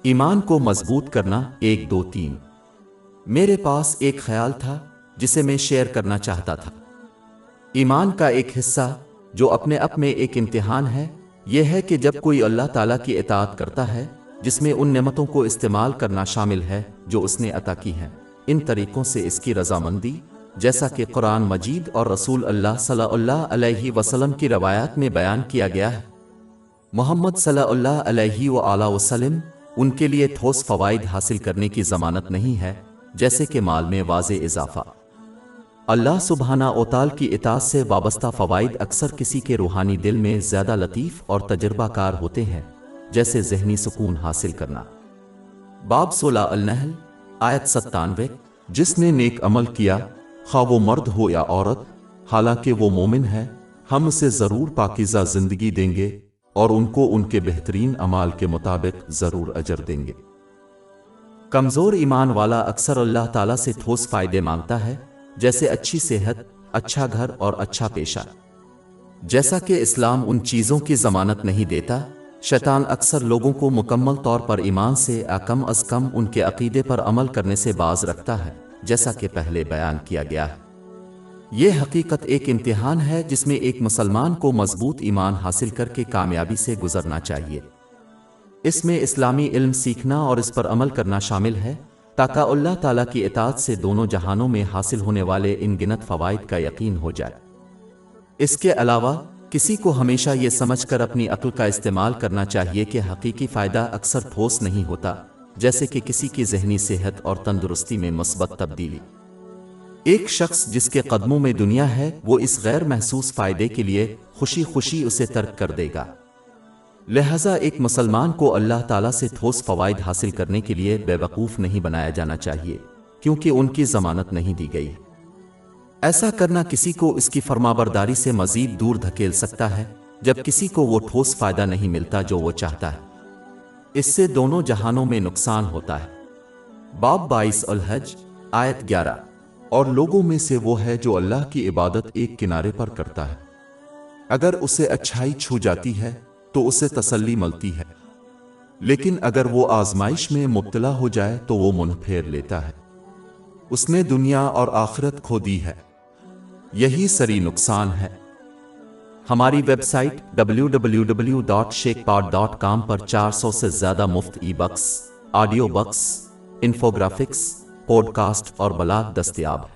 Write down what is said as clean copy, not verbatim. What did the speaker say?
ایمان کو مضبوط کرنا 1 2 3۔ میرے پاس ایک خیال تھا جسے میں شیئر کرنا چاہتا تھا۔ ایمان کا ایک حصہ جو اپنے آپ میں ایک امتحان ہے، یہ ہے کہ جب کوئی اللہ تعالیٰ کی اطاعت کرتا ہے جس میں ان نعمتوں کو استعمال کرنا شامل ہے جو اس نے عطا کی ہیں، ان طریقوں سے اس کی رضامندی، جیسا کہ قرآن مجید اور رسول اللہ صلی اللہ علیہ وسلم کی روایات میں بیان کیا گیا ہے، محمد صلی اللہ علیہ وآلہ وسلم ان کے لیے ٹھوس فوائد حاصل کرنے کی ضمانت نہیں ہے، جیسے کہ مال میں واضح اضافہ۔ اللہ سبحانہ و تعالی کی اطاعت سے وابستہ فوائد اکثر کسی کے روحانی دل میں زیادہ لطیف اور تجربہ کار ہوتے ہیں، جیسے ذہنی سکون حاصل کرنا۔ باب 16 النحل آیت 97۔ جس نے نیک عمل کیا، خواہ وہ مرد ہو یا عورت، حالانکہ وہ مومن ہے، ہم اسے ضرور پاکیزہ زندگی دیں گے اور ان کو ان کے بہترین اعمال کے مطابق ضرور اجر دیں گے۔ کمزور ایمان والا اکثر اللہ تعالیٰ سے ٹھوس فائدے مانگتا ہے، جیسے اچھی صحت، اچھا گھر اور اچھا پیشہ۔ جیسا کہ اسلام ان چیزوں کی ضمانت نہیں دیتا، شیطان اکثر لوگوں کو مکمل طور پر ایمان سے کم از کم ان کے عقیدے پر عمل کرنے سے باز رکھتا ہے، جیسا کہ پہلے بیان کیا گیا ہے۔ یہ حقیقت ایک امتحان ہے جس میں ایک مسلمان کو مضبوط ایمان حاصل کر کے کامیابی سے گزرنا چاہیے۔ اس میں اسلامی علم سیکھنا اور اس پر عمل کرنا شامل ہے، تاکہ اللہ تعالیٰ کی اطاعت سے دونوں جہانوں میں حاصل ہونے والے ان گنت فوائد کا یقین ہو جائے۔ اس کے علاوہ کسی کو ہمیشہ یہ سمجھ کر اپنی عقل کا استعمال کرنا چاہیے کہ حقیقی فائدہ اکثر ٹھوس نہیں ہوتا، جیسے کہ کسی کی ذہنی صحت اور تندرستی میں مثبت تبدیلی۔ ایک شخص جس کے قدموں میں دنیا ہے، وہ اس غیر محسوس فائدے کے لیے خوشی خوشی اسے ترک کر دے گا۔ لہذا ایک مسلمان کو اللہ تعالیٰ سے ٹھوس فوائد حاصل کرنے کے لیے بے وقوف نہیں بنایا جانا چاہیے، کیونکہ ان کی ضمانت نہیں دی گئی۔ ایسا کرنا کسی کو اس کی فرمانبرداری سے مزید دور دھکیل سکتا ہے، جب کسی کو وہ ٹھوس فائدہ نہیں ملتا جو وہ چاہتا ہے۔ اس سے دونوں جہانوں میں نقصان ہوتا ہے۔ باب 22 الحج آیت 11۔ اور لوگوں میں سے وہ ہے جو اللہ کی عبادت ایک کنارے پر کرتا ہے، اگر اسے اچھائی چھو جاتی ہے تو اسے تسلی ملتی ہے، لیکن اگر وہ آزمائش میں مبتلا ہو جائے تو وہ منہ پھیر لیتا ہے، اس نے دنیا اور آخرت کھو دی ہے، یہی سری نقصان ہے۔ ہماری ویب سائٹ www.sheikhpod.com پر 400 سے زیادہ مفت e books, audio books, infographics, podcast اور بلاگ دستیاب ہے۔